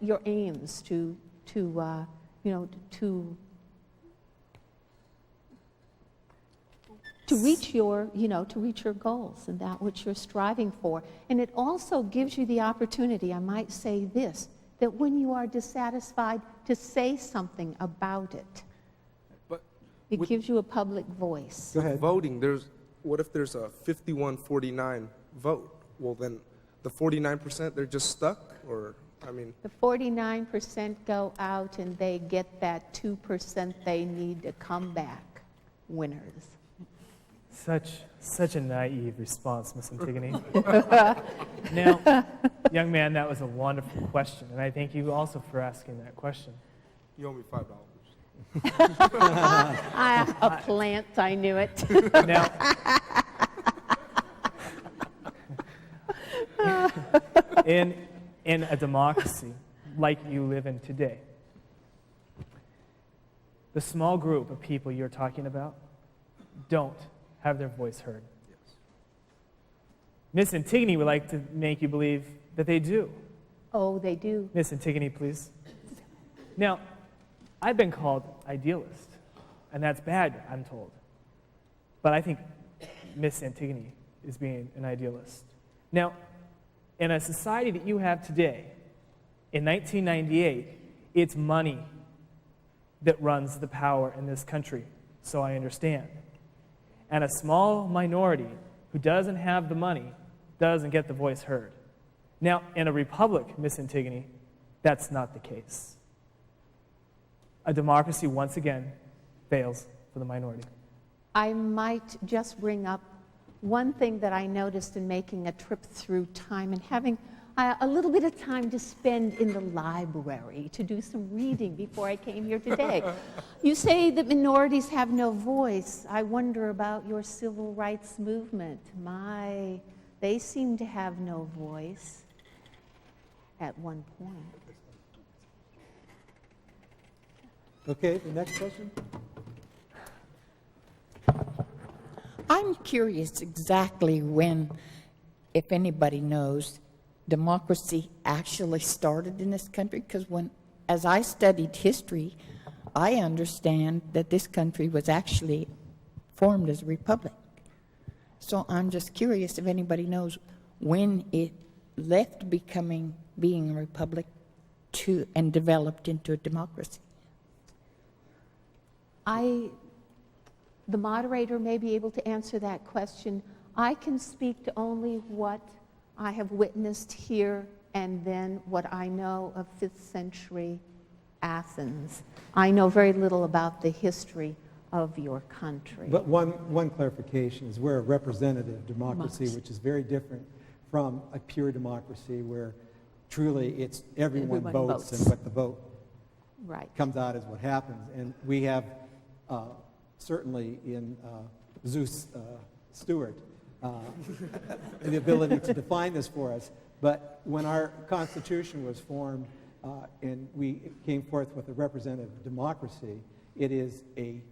B: your aims, to reach your goals and that which you're striving for. And it also gives you the opportunity, I might say this, that when you are dissatisfied, to say something about it.
E: But
B: it gives you a public voice.
A: Go ahead.
E: Voting, what if there's a 51-49 vote? Well, then the 49%, they're just stuck? Or, I mean...
B: The 49% go out and they get that 2% they need to come back winners.
C: Such a naive response, Ms. Antigone. Now, young man, that was a wonderful question, and I thank you also for asking that question.
E: You owe me $5.
B: A plant, I knew it.
C: Now, in a democracy like you live in today, the small group of people you're talking about don't have their voice heard.
E: Yes.
C: Miss Antigone would like to make you believe that they do.
B: Oh, they do.
C: Miss Antigone, please. Now, I've been called idealist, and that's bad, I'm told. But I think Miss Antigone is being an idealist. Now, in a society that you have today, in 1998, it's money that runs the power in this country, so I understand. And a small minority who doesn't have the money doesn't get the voice heard. Now, in a republic, Miss Antigone, that's not the case. A democracy, once again, fails for the minority.
B: I might just bring up one thing that I noticed in making a trip through time and having a little bit of time to spend in the library to do some reading before I came here today. You say that minorities have no voice. I wonder about your civil rights movement. They seem to have no voice at one point.
A: Okay, the next question.
F: I'm curious exactly when, if anybody knows, democracy actually started in this country, because as I studied history, I understand that this country was actually formed as a republic. So I'm just curious if anybody knows when it left being a republic and developed into a democracy.
B: The moderator may be able to answer that question. I can speak to only what I have witnessed here and then what I know of 5th century Athens. I know very little about the history of your country.
A: But one clarification is we're a representative democracy, which is very different from a pure democracy where truly it's everyone votes and what the vote comes out is what happens. And we have certainly in Zeus Stewart the ability to define this for us. But when our Constitution was formed and we came forth with a representative democracy, it is a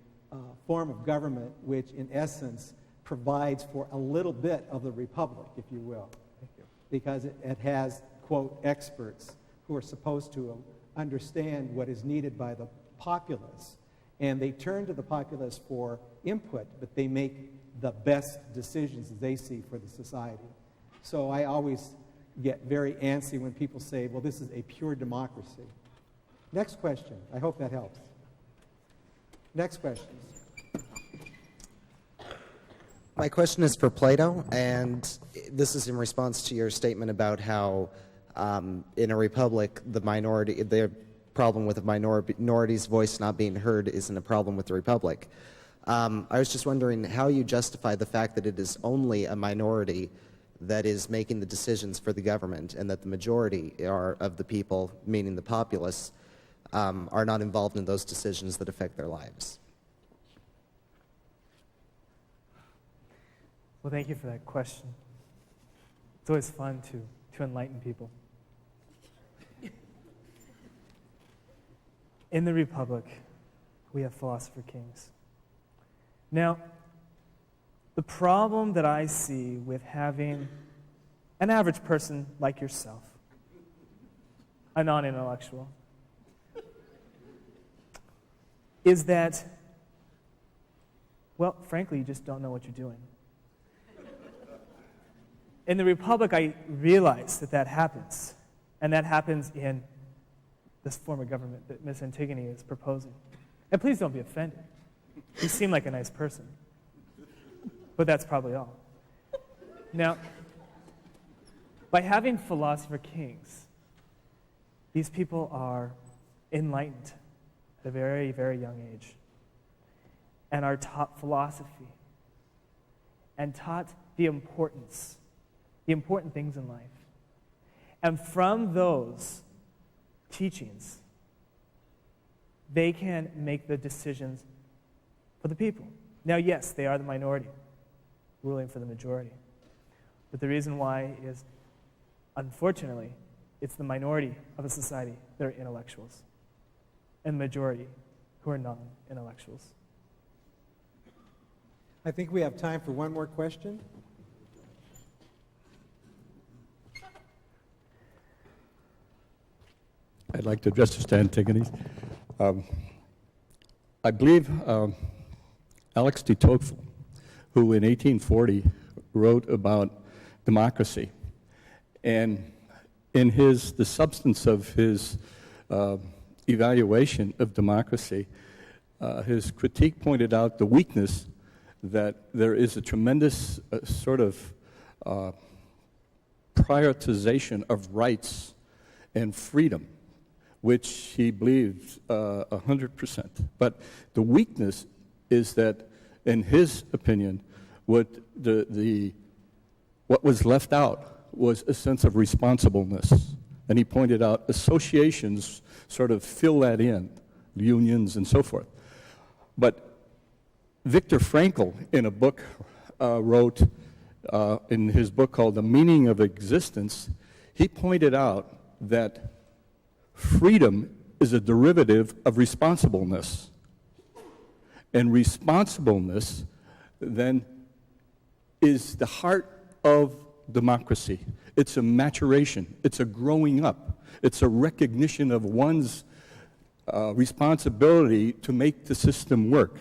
A: form of government which in essence provides for a little bit of the republic, if you will. Because it has, quote, experts who are supposed to understand what is needed by the populace. And they turn to the populace for input, but they make the best decisions as they see for the society. So I always get very antsy when people say, well, this is a pure democracy. Next question. I hope that helps. Next question.
G: My question is for Plato, and this is in response to your statement about how in a republic, the problem with a minority's voice not being heard isn't a problem with the republic. I was just wondering how you justify the fact that it is only a minority that is making the decisions for the government and that the majority of the people, meaning the populace, are not involved in those decisions that affect their lives.
C: Well, thank you for that question. It's always fun to enlighten people. In the Republic, we have philosopher kings. Now, the problem that I see with having an average person like yourself, a non-intellectual, is that, well, frankly, you just don't know what you're doing. In the Republic, I realize that happens, and that happens in this form of government that Miss Antigone is proposing. And please don't be offended. You seem like a nice person, but that's probably all. Now, by having philosopher kings, these people are enlightened at a very, very young age and are taught philosophy and taught the important things in life. And from those teachings, they can make the decisions for the people. Now, yes, they are the minority, ruling for the majority. But the reason why is, unfortunately, it's the minority of a society that are intellectuals, and the majority who are non-intellectuals.
A: I think we have time for one more question.
H: I'd like to address this to Antigone. I believe Alex de Tocqueville, who in 1840 wrote about democracy, and in the substance of his evaluation of democracy, his critique pointed out the weakness that there is a tremendous sort of prioritization of rights and freedom, which he believed 100%. But the weakness is that, in his opinion, what was left out was a sense of responsibleness. And he pointed out associations sort of fill that in, unions and so forth. But Viktor Frankl, in a book, wrote in his book called The Meaning of Existence, he pointed out that freedom is a derivative of responsibleness. And responsibleness then is the heart of democracy. It's a maturation. It's a growing up. It's a recognition of one's responsibility to make the system work.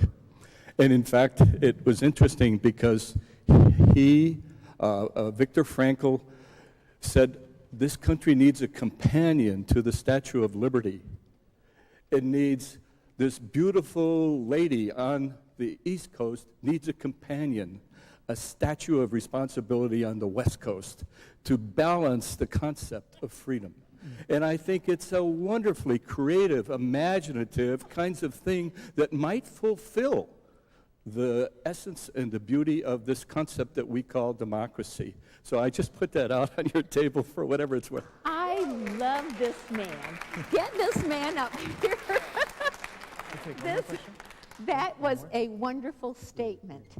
H: And in fact, it was interesting because Viktor Frankl said, this country needs a companion to the Statue of Liberty. It needs this beautiful lady on the East Coast needs a companion, a statue of responsibility on the West Coast to balance the concept of freedom. And I think it's a wonderfully creative, imaginative kinds of thing that might fulfill the essence and the beauty of this concept that we call democracy. So I just put that out on your table for whatever it's worth.
B: I love this man. Get this man up here. That was a wonderful statement.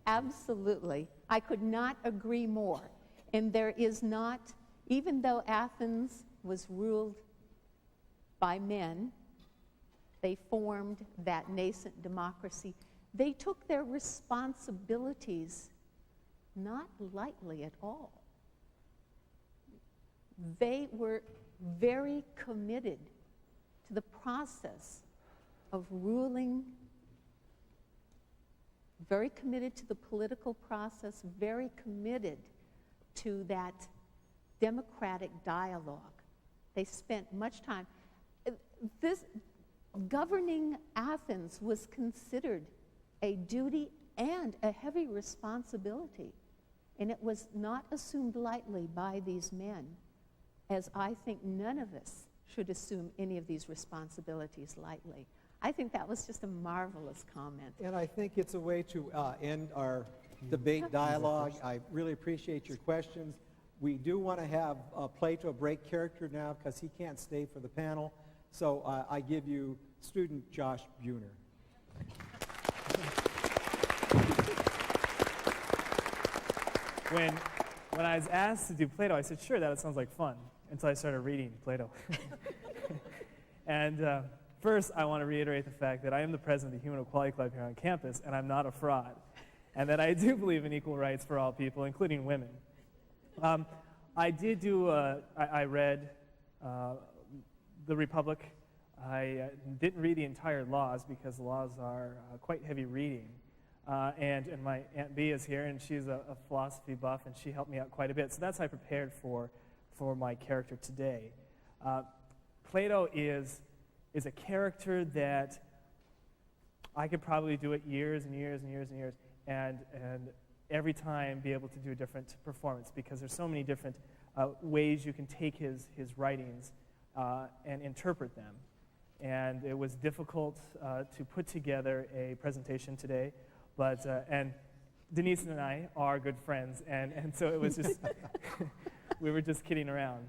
B: Absolutely. I could not agree more. And there is not, even though Athens was ruled by men, they formed that nascent democracy. They took their responsibilities not lightly at all. They were very committed to the process of ruling, very committed to the political process, very committed to that democratic dialogue. They spent much time. This governing Athens was considered a duty and a heavy responsibility, and it was not assumed lightly by these men, as I think none of us should assume any of these responsibilities lightly. I think that was just a marvelous comment.
A: And I think it's a way to end our debate dialogue. I really appreciate your questions. We do want to have Plato break character now because he can't stay for the panel. So I give you student Josh Buhner.
C: When I was asked to do Plato, I said, sure, that sounds like fun, until I started reading Plato. And first, I want to reiterate the fact that I am the president of the Human Equality Club here on campus, and I'm not a fraud, and that I do believe in equal rights for all people, including women. I did do, I read The Republic. I didn't read the entire laws because the laws are quite heavy reading. And my Aunt Bea is here, and she's a philosophy buff, and she helped me out quite a bit. So that's how I prepared for my character today. Plato is a character that I could probably do it years and years and years and years, and every time be able to do a different performance, because there's so many different ways you can take his writings and interpret them. And it was difficult to put together a presentation today, but and Denise and I are good friends, and so it was just we were just kidding around.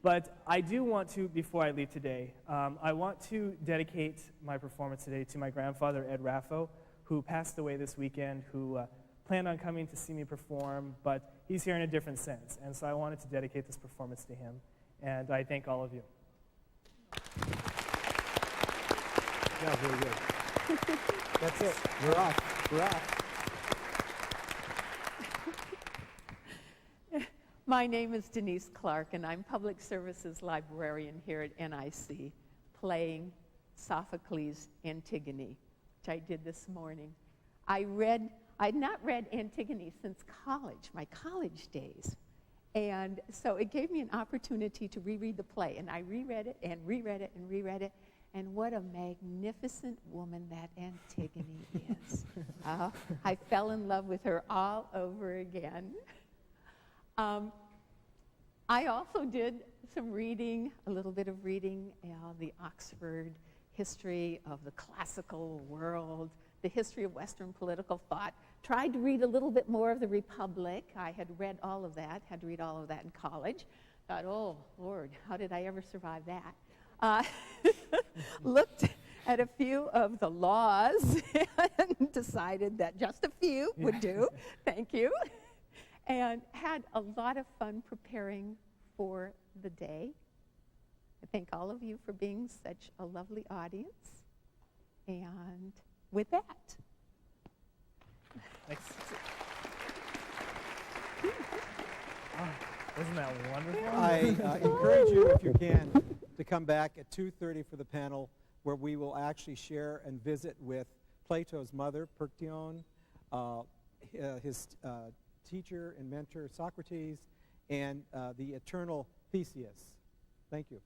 C: But I do want to, before I leave today, I want to dedicate my performance today to my grandfather, Ed Raffo, who passed away this weekend, who planned on coming to see me perform, but he's here in a different sense. And so I wanted to dedicate this performance to him. And I thank all of you.
A: Yeah, very good. That's it. We're off. We're off.
B: My name is Denise Clark, and I'm Public Services Librarian here at NIC, playing Sophocles' Antigone, which I did this morning. I'd not read Antigone since college, my college days. And so it gave me an opportunity to reread the play, and I reread it and reread it and reread it, and what a magnificent woman that Antigone is. I fell in love with her all over again. I also did some reading, a little bit of reading, the Oxford history of the classical world, the history of Western political thought. Tried to read a little bit more of the Republic. I had read all of that, had to read all of that in college. Thought, oh, Lord, how did I ever survive that? Looked at a few of the laws and decided that just a few would do. Thank you. And had a lot of fun preparing for the day. I thank all of you for being such a lovely audience. And with that.
C: Thanks. Oh, wasn't that wonderful?
A: I encourage you, if you can, to come back at 2:30 for the panel, where we will actually share and visit with Plato's mother, Perctyon, his teacher and mentor, Socrates, and the eternal Theseus. Thank you.